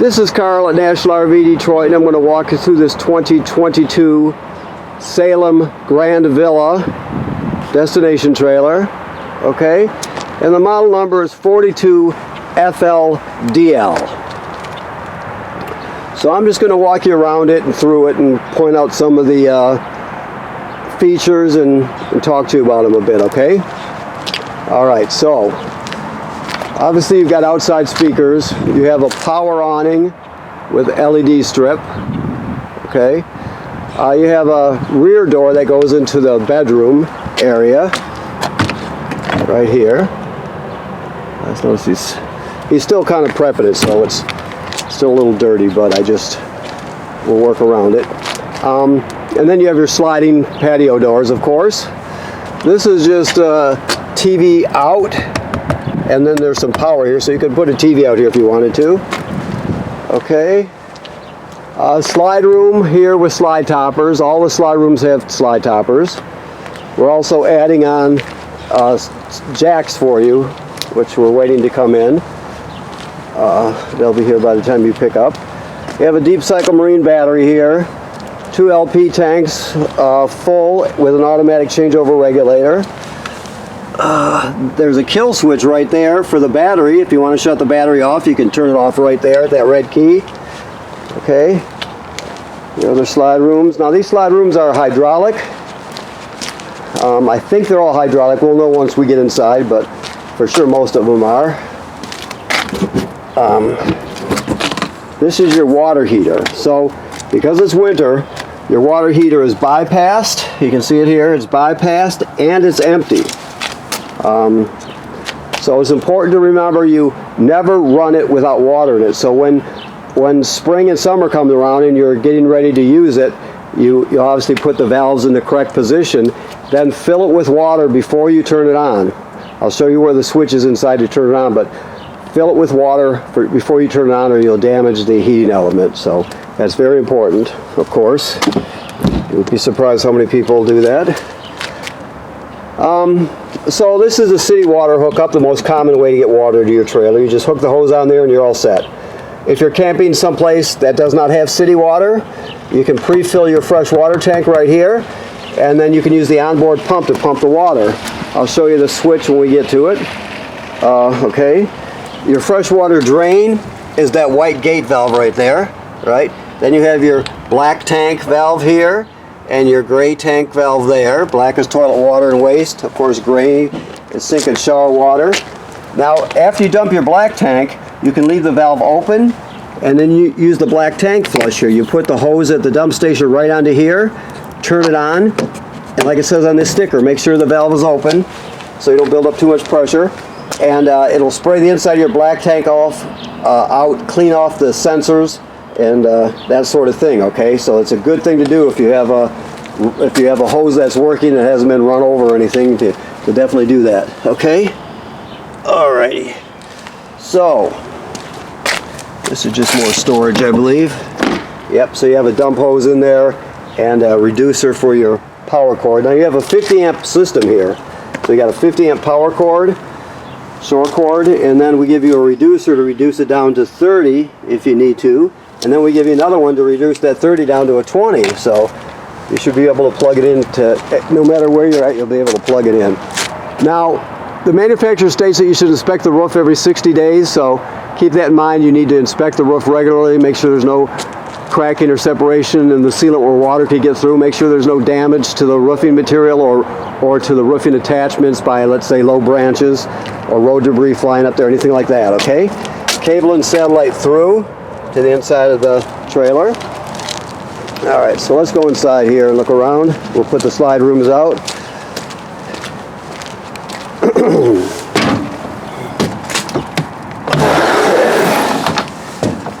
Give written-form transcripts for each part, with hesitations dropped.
This is Carl at National RV Detroit, and I'm going to walk you through this 2022 Salem Grand Villa destination trailer. Okay, and the model number is 42FLDL. So I'm just going to walk you around it and through it and point out some of the features and talk to you about them a bit, okay? Alright, so obviously you've got outside speakers. You have a power awning with LED strip, okay? You have a rear door that goes into the bedroom area right here. Let's notice he's still kind of prepping it, so it's still a little dirty, but I just will work around it. And then you have your sliding patio doors, of course. This is just TV out, and then there's some power here, so you could put a TV out here if you wanted to. Okay. Slide room here with slide toppers. All the slide rooms have slide toppers. We're also adding on jacks for you, which we're waiting to come in. They'll be here by the time you pick up. You have a deep cycle marine battery here. 2 LP tanks full with an automatic changeover regulator. There's a kill switch right there for the battery. If you want to shut the battery off, you can turn it off right there at that red key. Okay. The other slide rooms. Now these slide rooms are hydraulic. I think they're all hydraulic. We'll know once we get inside, but for sure most of them are. This is your water heater. So because it's winter, your water heater is bypassed. You can see it here. It's bypassed and it's empty. So it's important to remember you never run it without water in it. So when spring and summer comes around and you're getting ready to use it, you obviously put the valves in the correct position, then fill it with water before you turn it on. I'll show you where the switch is inside to turn it on, but fill it with water before you turn it on or you'll damage the heating element. So that's very important, of course. You'd be surprised how many people do that. So this is a city water hookup, the most common way to get water to your trailer. You just hook the hose on there and you're all set. If you're camping someplace that does not have city water, you can pre-fill your fresh water tank right here, and then you can use the onboard pump to pump the water. I'll show you the switch when we get to it. Okay. Your freshwater drain is that white gate valve right there, right? Then you have your black tank valve here and your gray tank valve there. Black is toilet water and waste. Of course, gray is sink and shower water. Now, after you dump your black tank, you can leave the valve open and then you use the black tank flush here. You put the hose at the dump station right onto here, turn it on, and like it says on this sticker, make sure the valve is open so you don't build up too much pressure. And it'll spray the inside of your black tank off, out, clean off the sensors, and that sort of thing. Okay, so it's a good thing to do if you have a hose that's working and hasn't been run over or anything, to definitely do that. Okay. Alrighty. So this is just more storage, I believe. Yep. So you have a dump hose in there and a reducer for your power cord. Now you have a 50 amp system here, so you got a 50 amp power cord. Short cord, and then we give you a reducer to reduce it down to 30 if you need to, and then we give you another one to reduce that 30 down to a 20. So you should be able to plug it in to, no matter where you're at, you'll be able to plug it in. Now the manufacturer states that you should inspect the roof every 60 days, so keep that in mind. You need to inspect the roof regularly, make sure there's no cracking or separation in the sealant where water can get through. Make sure there's no damage to the roofing material or to the roofing attachments by, let's say, low branches or road debris flying up there, anything like that, okay? Cable and satellite through to the inside of the trailer. All right, so let's go inside here and look around. We'll put the slide rooms out.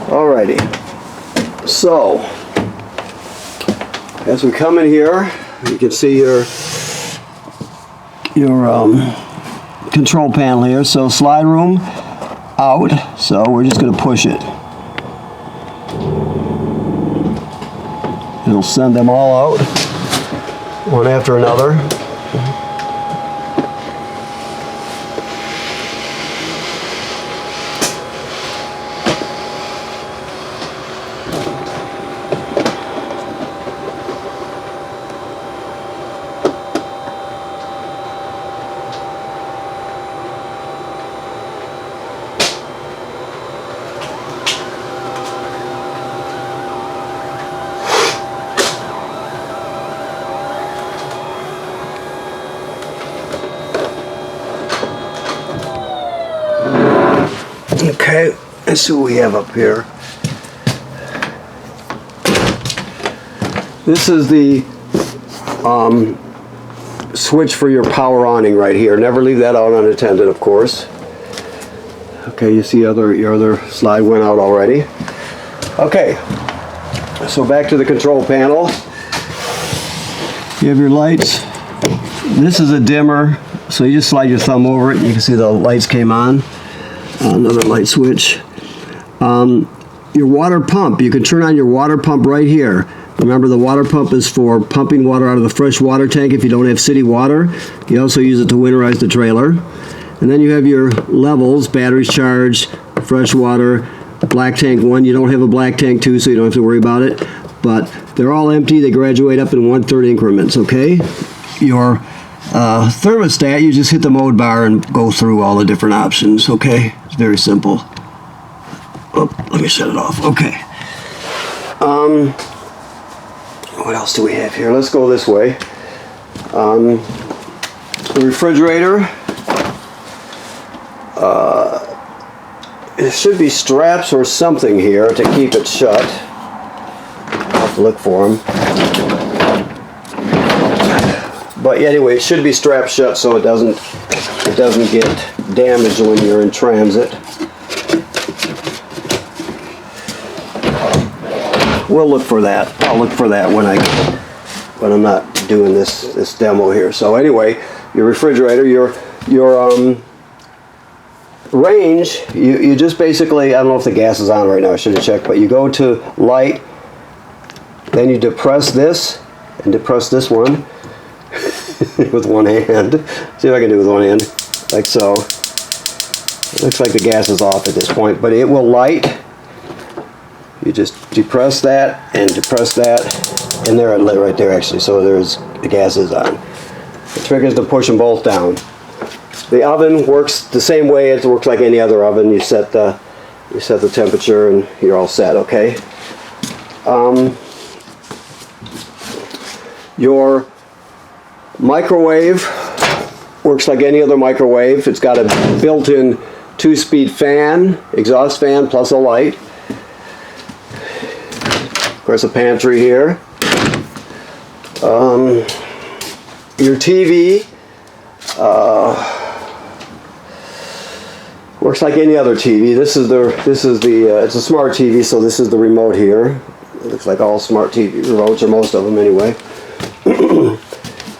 Alrighty. So, as we come in here, you can see your control panel here. So slide room out, so we're just going to push it. It'll send them all out, one after another. Okay, let's see what we have up here. This is the switch for your power awning right here. Never leave that out unattended, of course. Okay, you see your other slide went out already. Okay, so back to the control panel. You have your lights. This is a dimmer, so you just slide your thumb over it and you can see the lights came on. Another light switch. Your water pump, you can turn on your water pump right here. Remember, the water pump is for pumping water out of the fresh water tank if you don't have city water. You also use it to winterize the trailer. And then you have your levels, batteries charged, fresh water, black tank 1. You don't have a black tank 2, so you don't have to worry about it. But they're all empty. They graduate up in 1/3 increments, okay? Your thermostat, you just hit the mode bar and go through all the different options, okay? It's very simple. Oh, let me shut it off. Okay. What else do we have here? Let's go this way. The refrigerator. There should be straps or something here to keep it shut. I'll have to look for them. But anyway, it should be strapped shut so it doesn't get damaged when you're in transit. We'll look for that. I'll look for that when I'm not doing this demo here. So anyway, your refrigerator, your range, you just basically, I don't know if the gas is on right now, I should have checked, but you go to light, then you depress this and depress this one with one hand. See if I can do it with one hand, like so. It looks like the gas is off at this point, but it will light. You just depress that and depress that, and there it lit right there actually, so the gas is on. The trick is to push them both down. The oven works the same way. It works like any other oven. You set the temperature and you're all set, okay? Your microwave works like any other microwave. It's got a built-in 2-speed fan, exhaust fan, plus a light. Of course, a pantry here. Your TV works like any other TV. It's a smart TV, so this is the remote here. It looks like all smart TV remotes, or most of them anyway.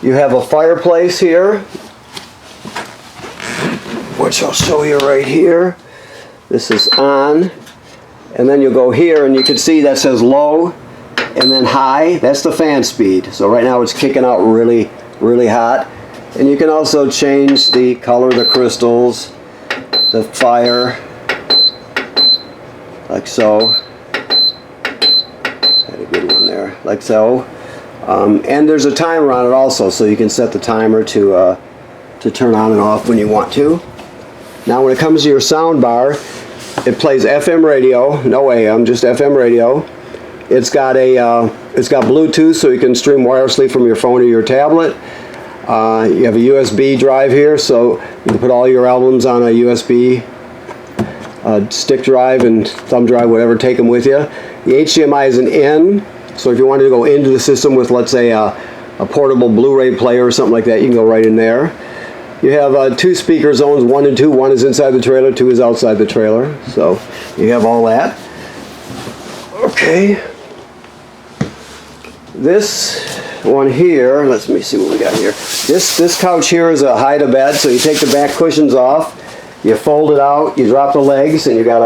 You have a fireplace here, which I'll show you right here. This is on, and then you go here and you can see that says low and then high. That's the fan speed. So right now it's kicking out really, really hot. And you can also change the color of the crystals, the fire, like so. Had a good one there, like so. And there's a timer on it also, so you can set the timer to turn on and off when you want to. Now when it comes to your sound bar, it plays FM radio, no AM, just FM radio. It's got Bluetooth, so you can stream wirelessly from your phone or your tablet. You have a USB drive here, so you can put all your albums on a USB stick drive and thumb drive, whatever, take them with you. The HDMI is an in, so if you wanted to go into the system with, let's say, a portable Blu-ray player or something like that, you can go right in there. You have 2 speaker zones, 1 and 2. 1 is inside the trailer, 2 is outside the trailer. So you have all that. Okay. This one here, let me see what we got here. This couch here is a hide-a-bed, so you take the back cushions off, you fold it out, you drop the legs, and you got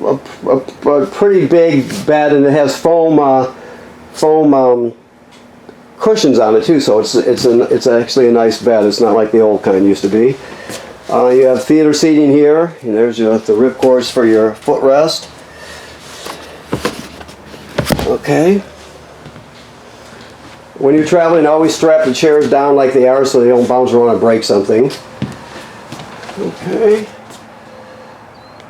a pretty big bed, and it has foam cushions on it too, so it's actually a nice bed. It's not like the old kind used to be. You have theater seating here, and there's the ripcords for your footrest. Okay. When you're traveling, always strap the chairs down like they are so they don't bounce around and break something. Okay.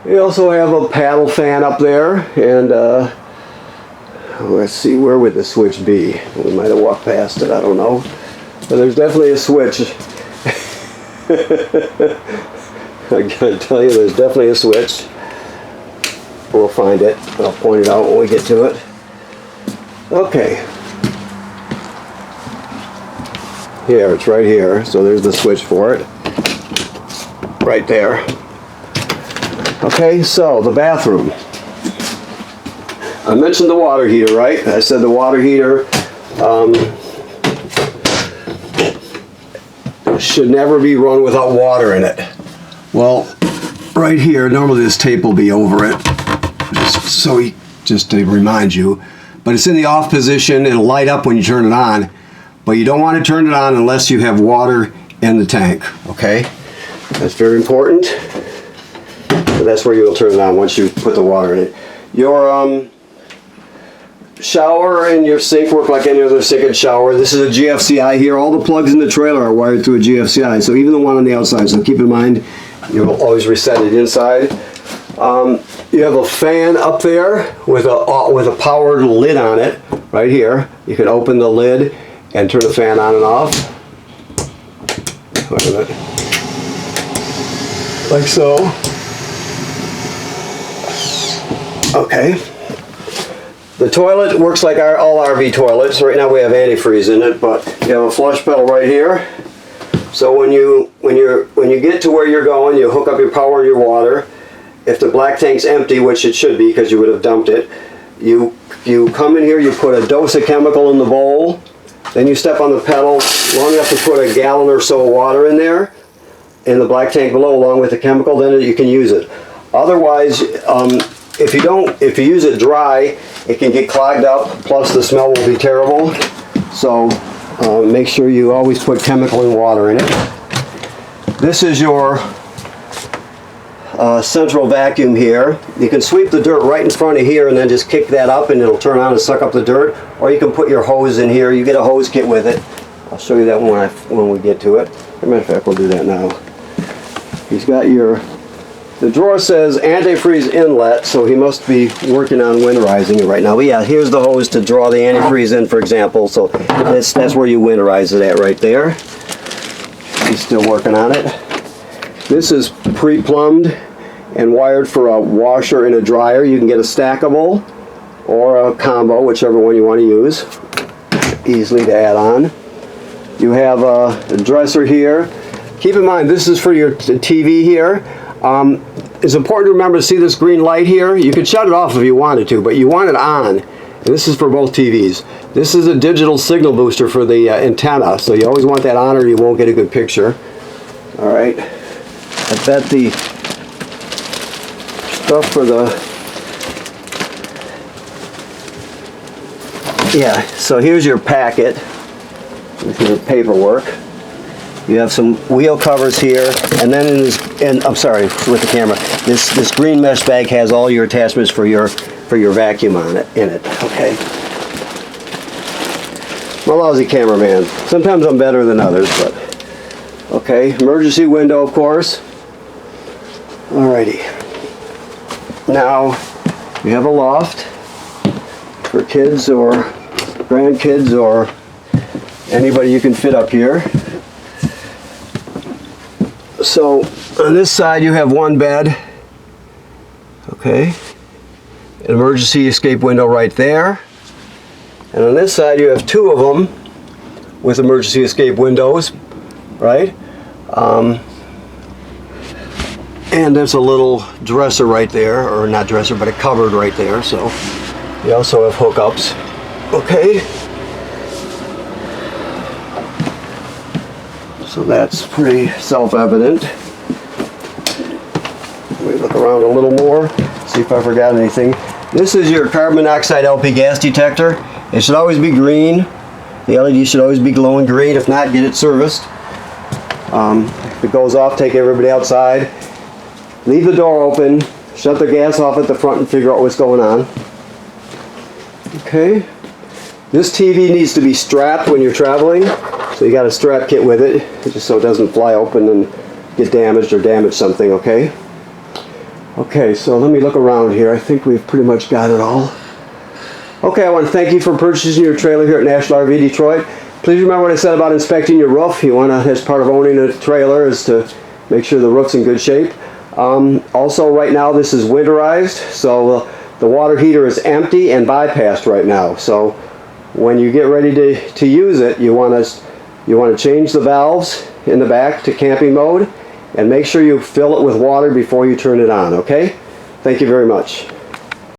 We also have a paddle fan up there, and let's see, where would the switch be? We might have walked past it, I don't know. But there's definitely a switch. I gotta tell you, there's definitely a switch. We'll find it. I'll point it out when we get to it. Okay. Here, it's right here. So there's the switch for it. Right there. Okay, so the bathroom. I mentioned the water heater, right? I said the water heater should never be run without water in it. Well, right here, normally this tape will be over it, just to remind you. But it's in the off position. It'll light up when you turn it on, but you don't want to turn it on unless you have water in the tank. Okay, that's very important. So that's where you'll turn it on once you put the water in it. Your shower and your sink work like any other sink and shower. This is a GFCI here. All the plugs in the trailer are wired through a GFCI, so even the one on the outside. So keep in mind, you'll always reset it inside. You have a fan up there with a powered lid on it, right here. You can open the lid and turn the fan on and off. Wait a minute. Like so. Okay. The toilet works like all RV toilets. Right now we have antifreeze in it, but you have a flush pedal right here. So when you get to where you're going, you hook up your power and your water. If the black tank's empty, which it should be because you would have dumped it, you come in here, you put a dose of chemical in the bowl, then you step on the pedal long enough to put a gallon or so of water in there, in the black tank below along with the chemical, then you can use it. Otherwise, if you use it dry, it can get clogged up, plus the smell will be terrible. So make sure you always put chemical and water in it. This is your central vacuum here. You can sweep the dirt right in front of here and then just kick that up and it'll turn on and suck up the dirt. Or you can put your hose in here. You get a hose kit with it. I'll show you that when we get to it. As a matter of fact, we'll do that now. He's got the drawer says antifreeze inlet, so he must be working on winterizing it right now. But yeah, here's the hose to draw the antifreeze in, for example. So that's where you winterize it at right there. He's still working on it. This is pre-plumbed and wired for a washer and a dryer. You can get a stackable or a combo, whichever one you want to use. Easily to add on. You have a dresser here. Keep in mind, this is for your TV here. It's important to remember to see this green light here. You could shut it off if you wanted to, but you want it on. And this is for both TVs. This is a digital signal booster for the antenna, so you always want that on or you won't get a good picture. All right. I bet the stuff for so here's your packet with your paperwork. You have some wheel covers here, and then I'm sorry, with the camera, this green mesh bag has all your attachments for your vacuum in it. Okay. I'm a lousy cameraman. Sometimes I'm better than others, but okay. Emergency window, of course. Alrighty. Now you have a loft for kids or grandkids or anybody you can fit up here. So on this side you have one bed, okay, an emergency escape window right there, and on this side you have two of them with emergency escape windows, right, and there's a little dresser right there, or not dresser but a cupboard right there, so you also have hookups, okay. So that's pretty self-evident. Let me look around a little more, see if I forgot anything. This is your carbon monoxide LP gas detector. It should always be green. The LED should always be glowing green. If not, get it serviced. If it goes off, take everybody outside. Leave the door open. Shut the gas off at the front and figure out what's going on. Okay. This TV needs to be strapped when you're traveling. So you got a strap kit with it, just so it doesn't fly open and get damaged or damage something, okay? Okay, so let me look around here. I think we've pretty much got it all. Okay, I want to thank you for purchasing your trailer here at National RV Detroit. Please remember what I said about inspecting your roof. You want to, as part of owning a trailer, is to make sure the roof's in good shape. Also, right now this is winterized, so the water heater is empty and bypassed right now. So when you get ready to use it, you want to change the valves in the back to camping mode, and make sure you fill it with water before you turn it on. Okay? Thank you very much.